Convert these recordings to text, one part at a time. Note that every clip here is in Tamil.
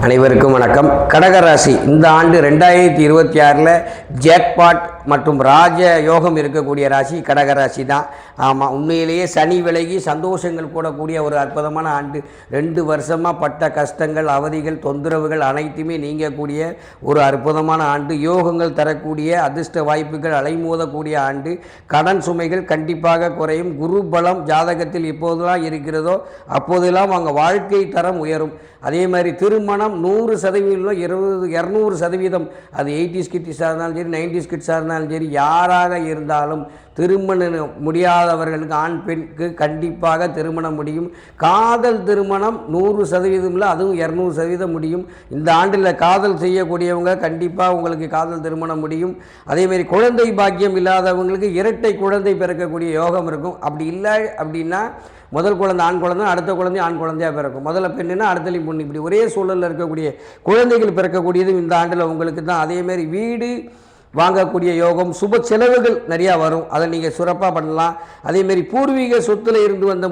அனைவருக்கும் வணக்கம். கடகராசி இந்த ஆண்டு 2026 ஜாக்பாட் மற்றும் ராஜ யோகம் இருக்கக்கூடிய ராசி கடகராசி தான். ஆமாம், உண்மையிலேயே சனி விலகி சந்தோஷங்கள் கூடக்கூடிய ஒரு அற்புதமான ஆண்டு. 2 வருஷமாக பட்ட கஷ்டங்கள், அவதிகள், தொந்தரவுகள் அனைத்துமே நீங்கக்கூடிய ஒரு அற்புதமான ஆண்டு. யோகங்கள் தரக்கூடிய அதிர்ஷ்ட வாய்ப்புகள் அலைமோதக்கூடிய ஆண்டு. கடன் சுமைகள் கண்டிப்பாக குறையும். குரு பலம் ஜாதகத்தில் எப்போதெல்லாம் இருக்கிறதோ அப்போதெல்லாம் அங்கே வாழ்க்கை தரம் உயரும். அதே மாதிரி திருமணம் 100%, 200%, அது 80s கிட்ஸாக இருந்தாலும் சரி, 90s கிட்ஸாக இருந்தாலும் சரி, யாராக இருந்தாலும் திருமணம் முடியாதவர்களுக்கு, ஆண் பெண்ணுக்கு கண்டிப்பாக திருமணம் முடியும். காதல் திருமணம் 100% இல்லை, அதுவும் 200% முடியும். இந்த ஆண்டில் காதல் செய்யக்கூடியவங்க கண்டிப்பாக உங்களுக்கு காதல் திருமணம் முடியும். அதேமாரி குழந்தை பாக்கியம் இல்லாதவங்களுக்கு இரட்டை குழந்தை பிறக்கக்கூடிய யோகம் இருக்கும். அப்படி இல்லை அப்படின்னா முதல் குழந்தை ஆண் குழந்தை, அடுத்த குழந்தை ஆண் குழந்தையாக பிறக்கும். முதல்ல பெண்ணுன்னா அடுத்தலையும் பொண்ணு, இப்படி ஒரே சூழலில் இருக்கக்கூடிய குழந்தைகள் பிறக்கக்கூடியதும் இந்த ஆண்டில் உங்களுக்கு தான். அதேமாரி வீடு வாங்கக்கூடிய யோகம், சுப செலவுகள் நிறையா வரும், அதை நீங்கள் சிறப்பாக பண்ணலாம். அதேமாரி பூர்வீக சொத்தில் இருந்து வந்த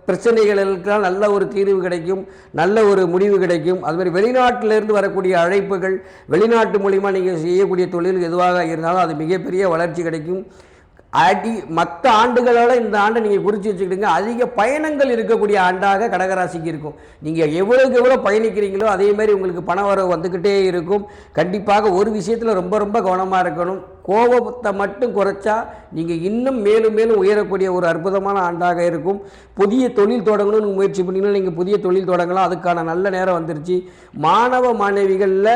பிரச்சனைகளுக்கெல்லாம் நல்ல ஒரு தீர்வு கிடைக்கும், நல்ல ஒரு முடிவு கிடைக்கும். அதுமாதிரி வெளிநாட்டிலிருந்து வரக்கூடிய அழைப்புகள், வெளிநாட்டு மூலிமா நீங்கள் செய்யக்கூடிய தொழில் எதுவாக இருந்தாலும் அது மிகப்பெரிய வளர்ச்சி கிடைக்கும். மற்ற ஆண்டுகளோட இந்த ஆண்டை நீங்கள் குறித்து வச்சுக்கிட்டுங்க. அதிக பயணங்கள் இருக்கக்கூடிய ஆண்டாக கடகராசிக்கு இருக்கும். நீங்கள் எவ்வளோக்கு எவ்வளோ பயணிக்கிறீங்களோ அதே மாதிரி உங்களுக்கு பண வரவு வந்துக்கிட்டே இருக்கும். கண்டிப்பாக ஒரு விஷயத்தில் ரொம்ப ரொம்ப கவனமாக இருக்கணும். கோபத்தை மட்டும் குறைச்சா நீங்கள் இன்னும் மேலும் மேலும் உயரக்கூடிய ஒரு அற்புதமான ஆண்டாக இருக்கும். புதிய தொழில் தொடங்கணும்னு முயற்சி பண்ணிங்கன்னா நீங்கள் புதிய தொழில் தொடங்கலாம். அதுக்கான நல்ல நேரம் வந்துருச்சு. மாணவ மாணவிகளில்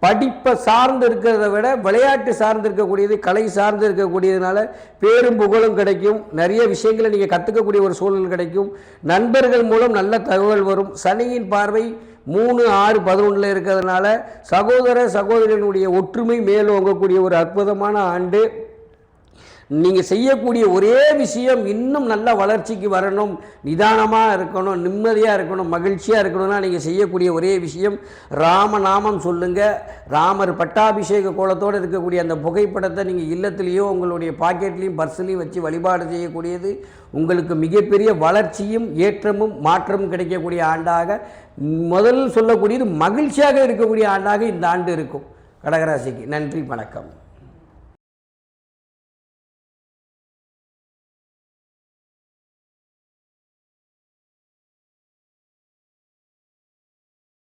படிப்பை சார்ந்து இருக்கிறத விட விளையாட்டு சார்ந்து இருக்கக்கூடியது, கலை சார்ந்து இருக்கக்கூடியதுனால பேரும் புகழும் கிடைக்கும். நிறைய விஷயங்களை நீங்கள் கற்றுக்கக்கூடிய ஒரு சூழல் கிடைக்கும். நண்பர்கள் மூலம் நல்ல தகவல் வரும். சனியின் பார்வை 3, 6, 11 இருக்கிறதுனால சகோதர சகோதரனுடைய ஒற்றுமை மேலோங்கக்கூடிய ஒரு அற்புதமான ஆண்டு. நீங்கள் செய்யக்கூடிய ஒரே விஷயம் இன்னும் நல்ல வளர்ச்சிக்கு வரணும், நிதானமாக இருக்கணும், நிம்மதியாக இருக்கணும், மகிழ்ச்சியாக இருக்கணும்னா நீங்கள் செய்யக்கூடிய ஒரே விஷயம் ராமநாமம் சொல்லுங்கள். ராமர் பட்டாபிஷேக கோலத்தோடு இருக்கக்கூடிய அந்த புகைப்படத்தை நீங்கள் இல்லத்துலேயோ உங்களுடைய பாக்கெட்லேயும் பர்ஸ்லேயும் வச்சு வழிபாடு செய்யக்கூடியது உங்களுக்கு மிகப்பெரிய வளர்ச்சியும் ஏற்றமும் மாற்றமும் கிடைக்கக்கூடிய ஆண்டாக, முதல் சொல்லக்கூடியது மகிழ்ச்சியாக இருக்கக்கூடிய ஆண்டாக இந்த ஆண்டு இருக்கும் கடகராசிக்கு. நன்றி, வணக்கம்.